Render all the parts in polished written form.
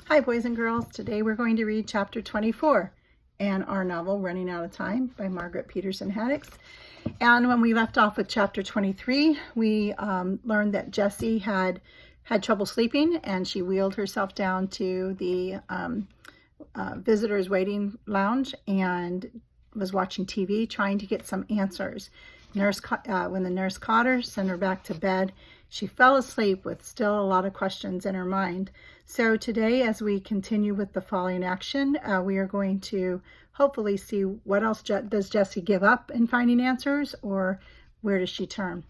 Hi boys and girls, today we're going to read chapter 24 and our novel Running Out of Time by Margaret Peterson Haddix. And when we left off with chapter 23, we learned that Jessie had trouble sleeping and she wheeled herself down to the visitors waiting lounge and was watching TV trying to get some answers. When the nurse caught her, sent her back to bed, she fell asleep with still a lot of questions in her mind. So today, as we continue with the following action, we are going to hopefully see what else does Jessie give up in finding answers, or where does she turn.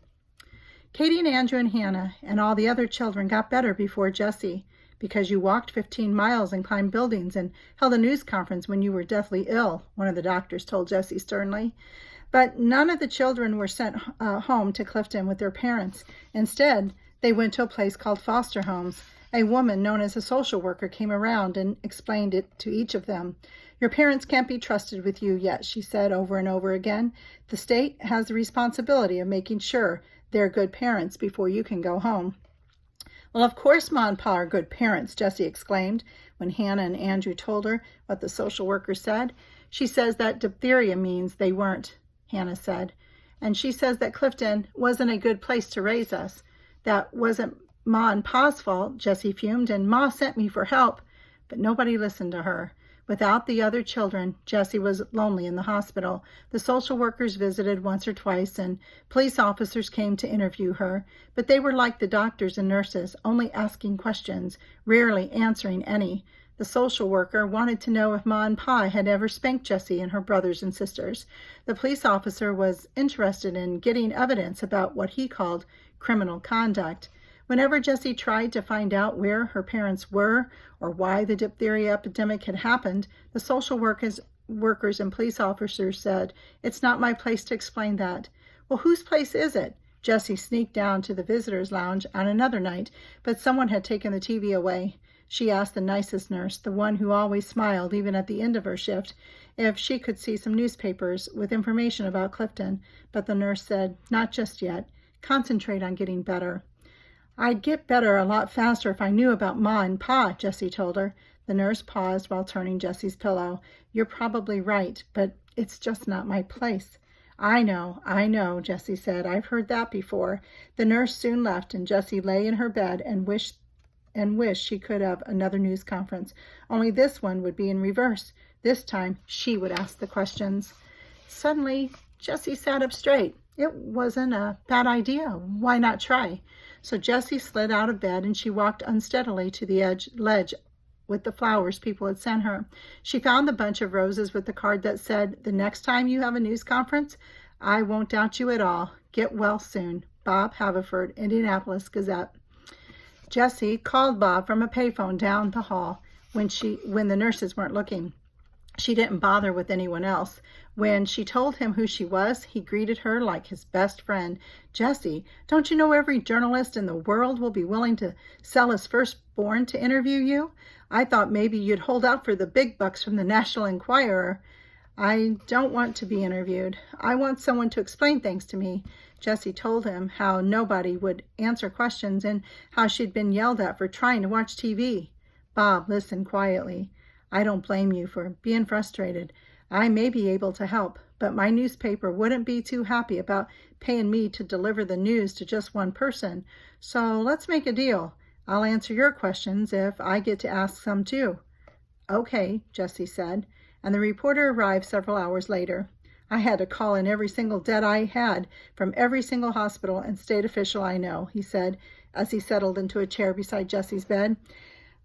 Katie and Andrew and Hannah and all the other children got better before Jessie, because you walked 15 miles and climbed buildings and held a news conference when you were deathly ill, one of the doctors told Jessie sternly. But none of the children were sent home to Clifton with their parents. Instead, they went to a place called foster homes. A woman known as a social worker came around and explained it to each of them. Your parents can't be trusted with you yet, she said over and over again. The state has the responsibility of making sure they're good parents before you can go home. Well, of course Ma and Pa are good parents, Jessie exclaimed when Hannah and Andrew told her what the social worker said. She says that diphtheria means they weren't, Hannah said. And she says that Clifton wasn't a good place to raise us. That wasn't Ma and Pa's fault, Jessie fumed, and Ma sent me for help. But nobody listened to her. Without the other children, Jessie was lonely in the hospital. The social workers visited once or twice, and police officers came to interview her. But they were like the doctors and nurses, only asking questions, rarely answering any. The social worker wanted to know if Ma and Pa had ever spanked Jessie and her brothers and sisters. The police officer was interested in getting evidence about what he called criminal conduct. Whenever Jessie tried to find out where her parents were or why the diphtheria epidemic had happened, the social workers and police officers said, "It's not my place to explain that." Well, whose place is it? Jessie sneaked down to the visitors' lounge on another night, but someone had taken the TV away. She asked the nicest nurse, the one who always smiled even at the end of her shift, if she could see some newspapers with information about Clifton, but the nurse said, "Not just yet. Concentrate on getting better." "I'd get better a lot faster if I knew about Ma and Pa," Jessie told her. The nurse paused while turning Jessie's pillow. "You're probably right, but it's just not my place." I know, Jessie said. "I've heard that before." The nurse soon left, and Jessie lay in her bed and wished she could have another news conference. Only this one would be in reverse. This time, she would ask the questions. Suddenly, Jessie sat up straight. It wasn't a bad idea. Why not try? So Jessie slid out of bed and she walked unsteadily to the ledge with the flowers people had sent her. She found the bunch of roses with the card that said, "The next time you have a news conference, I won't doubt you at all. Get well soon. Bob Haverford, Indianapolis Gazette." Jessie called Bob from a payphone down the hall when the nurses weren't looking. She didn't bother with anyone else. When she told him who she was, he greeted her like his best friend. "Jessie, don't you know every journalist in the world will be willing to sell his firstborn to interview you? I thought maybe you'd hold out for the big bucks from the National Enquirer." "I don't want to be interviewed. I want someone to explain things to me." Jessie told him how nobody would answer questions and how she'd been yelled at for trying to watch TV. Bob listened quietly. "I don't blame you for being frustrated. I may be able to help, but my newspaper wouldn't be too happy about paying me to deliver the news to just one person. So let's make a deal. I'll answer your questions if I get to ask some too." "Okay," Jessie said, and the reporter arrived several hours later. "I had to call in every single debt I had from every single hospital and state official I know," he said as he settled into a chair beside Jessie's bed.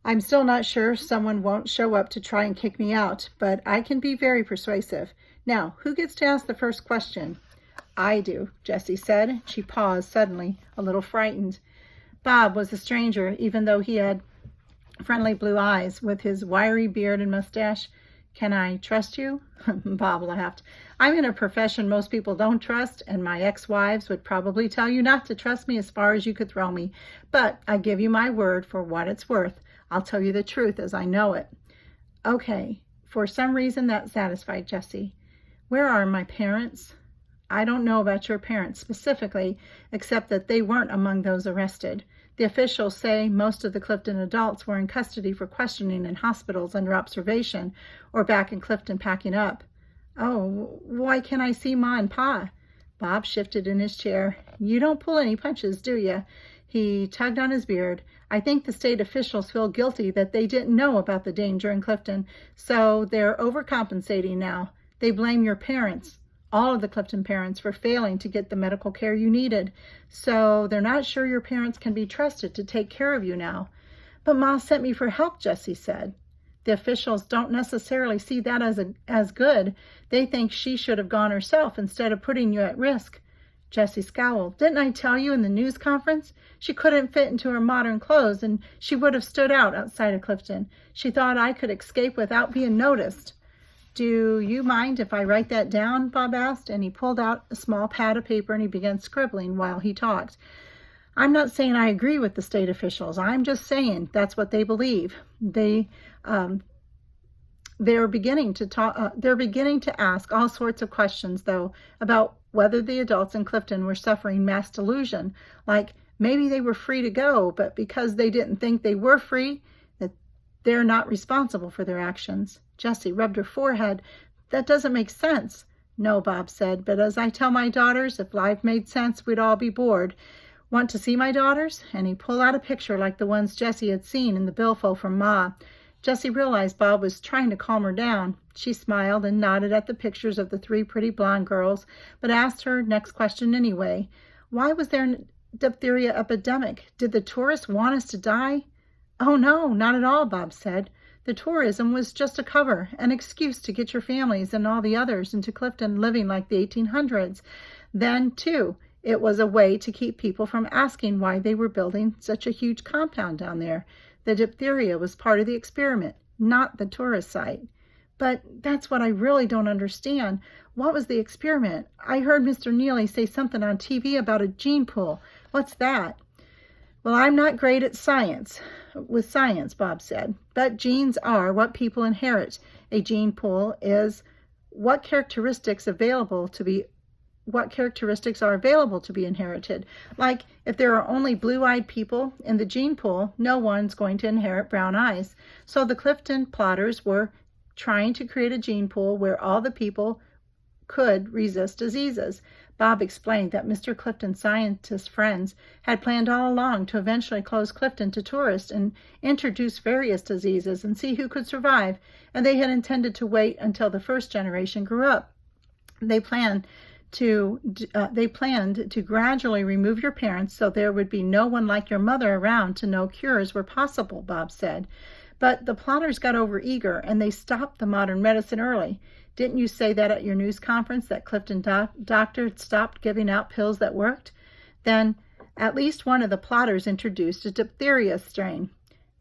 "I'm still not sure someone won't show up to try and kick me out, but I can be very persuasive. Now, who gets to ask the first question?" "I do," Jessie said. She paused suddenly, a little frightened. Bob was a stranger, even though he had friendly blue eyes with his wiry beard and mustache. "Can I trust you?" Bob laughed. "I'm in a profession most people don't trust, and my ex-wives would probably tell you not to trust me as far as you could throw me. But I give you my word for what it's worth. I'll tell you the truth as I know it." "Okay." For some reason that satisfied Jessie. "Where are my parents?" "I don't know about your parents specifically, except that they weren't among those arrested. The officials say most of the Clifton adults were in custody for questioning in hospitals under observation or back in Clifton packing up. Oh, why can't I see Ma and Pa? Bob shifted in his chair. You don't pull any punches, do you? He tugged on his beard. I think the state officials feel guilty that they didn't know about the danger in Clifton, so they're overcompensating now. They blame your parents, all of the Clifton parents, for failing to get the medical care you needed. So they're not sure your parents can be trusted to take care of you now. But Ma sent me for help, Jessie said. The officials don't necessarily see that as good. They think she should have gone herself instead of putting you at risk. Jessie scowled. Didn't I tell you in the news conference? She couldn't fit into her modern clothes, and she would have stood out outside of Clifton. She thought I could escape without being noticed. Do you mind if I write that down? Bob asked, and he pulled out a small pad of paper and he began scribbling while he talked. I'm not saying I agree with the state officials. I'm just saying that's what they believe. They're beginning to ask all sorts of questions, though, about whether the adults in Clifton were suffering mass delusion, like maybe they were free to go, but because they didn't think they were free, that they're not responsible for their actions. Jessie rubbed her forehead. That doesn't make sense. No, Bob said, but as I tell my daughters, if life made sense, we'd all be bored. Want to see my daughters? And he pulled out a picture like the ones Jessie had seen in the billfold from Ma. Jessie realized Bob was trying to calm her down. She smiled and nodded at the pictures of the 3 pretty blonde girls, but asked her next question anyway. Why was there a diphtheria epidemic? Did the tourists want us to die? Oh, no, not at all, Bob said. The tourism was just a cover, an excuse to get your families and all the others into Clifton living like the 1800s. Then, too, it was a way to keep people from asking why they were building such a huge compound down there. The diphtheria was part of the experiment, not the tourist site. But that's what I really don't understand. What was the experiment? I heard Mr. Neely say something on TV about a gene pool. What's that? Well, I'm not great at science, Bob said, but genes are what people inherit. A gene pool is what characteristics are available to be inherited. Like, if there are only blue-eyed people in the gene pool, no one's going to inherit brown eyes. So the Clifton plotters were trying to create a gene pool where all the people could resist diseases. Bob explained that Mr. Clifton's scientist friends had planned all along to eventually close Clifton to tourists and introduce various diseases and see who could survive, and they had intended to wait until the first generation grew up. They planned to gradually remove your parents so there would be no one like your mother around to know cures were possible, Bob said. But the plotters got overeager and they stopped the modern medicine early. Didn't you say that at your news conference, that Clifton doctor stopped giving out pills that worked? Then at least one of the plotters introduced a diphtheria strain.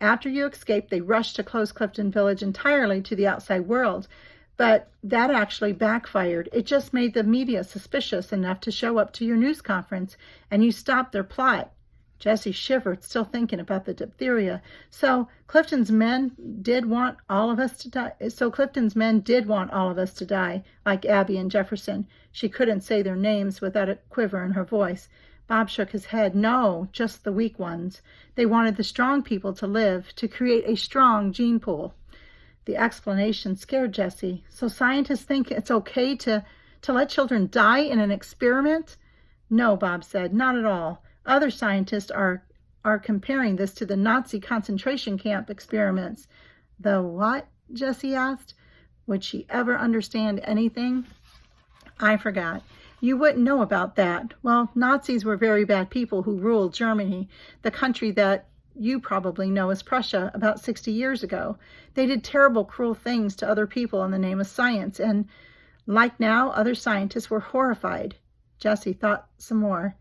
After you escaped, they rushed to close Clifton Village entirely to the outside world. But that actually backfired. It just made the media suspicious enough to show up to your news conference, and you stopped their plot. Jessie shivered, still thinking about the diphtheria. So Clifton's men did want all of us to die. Like Abby and Jefferson. She couldn't say their names without a quiver in her voice. Bob shook his head. No, just the weak ones. They wanted the strong people to live, to create a strong gene pool. The explanation scared Jessie. So scientists think it's okay to let children die in an experiment? No, Bob said, not at all. Other scientists are comparing this to the Nazi concentration camp experiments. The what? Jessie asked. Would she ever understand anything? I forgot. You wouldn't know about that. Well, Nazis were very bad people who ruled Germany, the country that you probably know as Prussia, about 60 years ago. They did terrible, cruel things to other people in the name of science, and like now, other scientists were horrified. Jessie thought some more.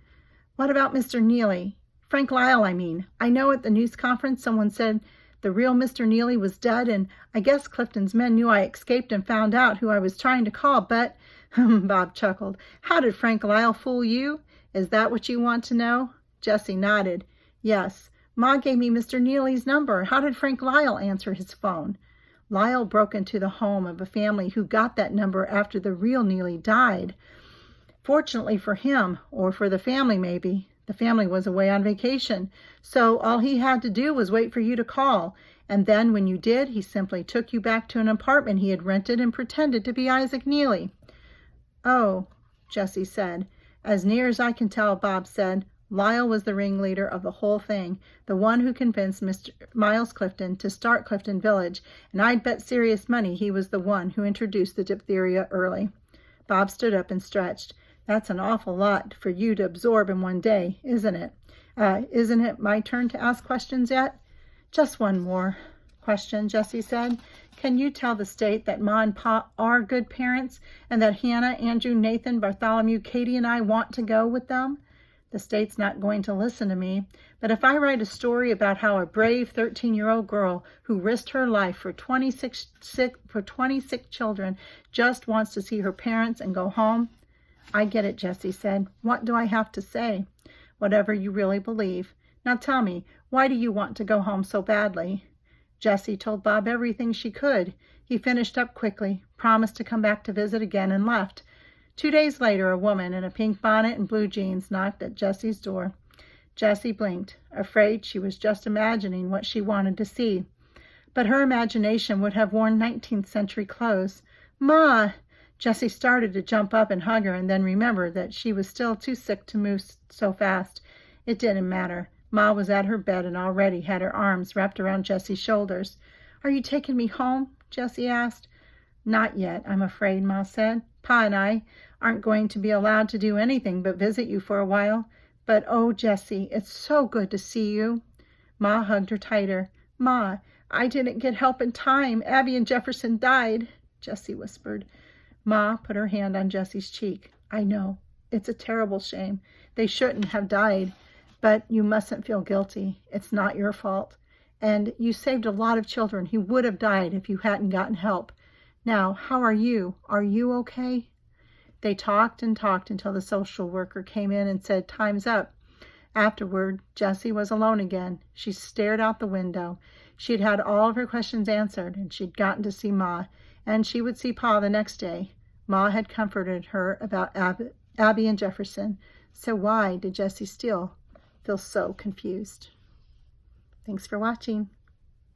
What about Mr. Neely? Frank Lyle, I mean. I know at the news conference someone said the real Mr. Neely was dead, and I guess Clifton's men knew I escaped and found out who I was trying to call, but, Bob chuckled, how did Frank Lyle fool you? Is that what you want to know? Jessie nodded. Yes. Ma gave me Mr. Neely's number. How did Frank Lyle answer his phone? Lyle broke into the home of a family who got that number after the real Neely died. Fortunately for him, or for the family maybe, The family was away on vacation, so all he had to do was wait for you to call. And then when you did, he simply took you back to an apartment he had rented and pretended to be Isaac Neely. Oh, Jessie said. As near as I can tell, Bob said, Lyle was the ringleader of the whole thing, the one who convinced Mr. Miles Clifton to start Clifton Village, and I'd bet serious money he was the one who introduced the diphtheria early. Bob stood up and stretched. That's an awful lot for you to absorb in one day, isn't it? Isn't it my turn to ask questions yet? Just one more question, Jessie said. Can you tell the state that Ma and Pa are good parents, and that Hannah, Andrew, Nathan, Bartholomew, Katie, and I want to go with them? The state's not going to listen to me, but if I write a story about how a brave 13-year-old girl who risked her life for 26 sick children just wants to see her parents and go home. I get it, Jessie said. What do I have to say? Whatever you really believe. Now tell me, why do you want to go home so badly? Jessie told Bob everything she could. He finished up quickly, promised to come back to visit again, and left. 2 days later, a woman in a pink bonnet and blue jeans knocked at Jessie's door. Jessie blinked, afraid she was just imagining what she wanted to see. But her imagination would have worn 19th century clothes. Ma! Jessie started to jump up and hug her, and then remembered that she was still too sick to move so fast. It didn't matter. Ma was at her bed and already had her arms wrapped around Jessie's shoulders. Are you taking me home? Jessie asked. Not yet, I'm afraid, Ma said. Pa and I aren't going to be allowed to do anything but visit you for a while. But, oh, Jessie, it's so good to see you. Ma hugged her tighter. Ma, I didn't get help in time. Abby and Jefferson died, Jessie whispered. Ma put her hand on Jessie's cheek. I know. It's a terrible shame. They shouldn't have died. But you mustn't feel guilty. It's not your fault. And you saved a lot of children who would have died if you hadn't gotten help. Now, how are you? Are you okay? They talked and talked until the social worker came in and said, time's up. Afterward, Jessie was alone again. She stared out the window. She'd had all of her questions answered, and she'd gotten to see Ma, and she would see Pa the next day. Ma had comforted her about Abby and Jefferson. So why did Jessie still feel so confused? Thanks for watching.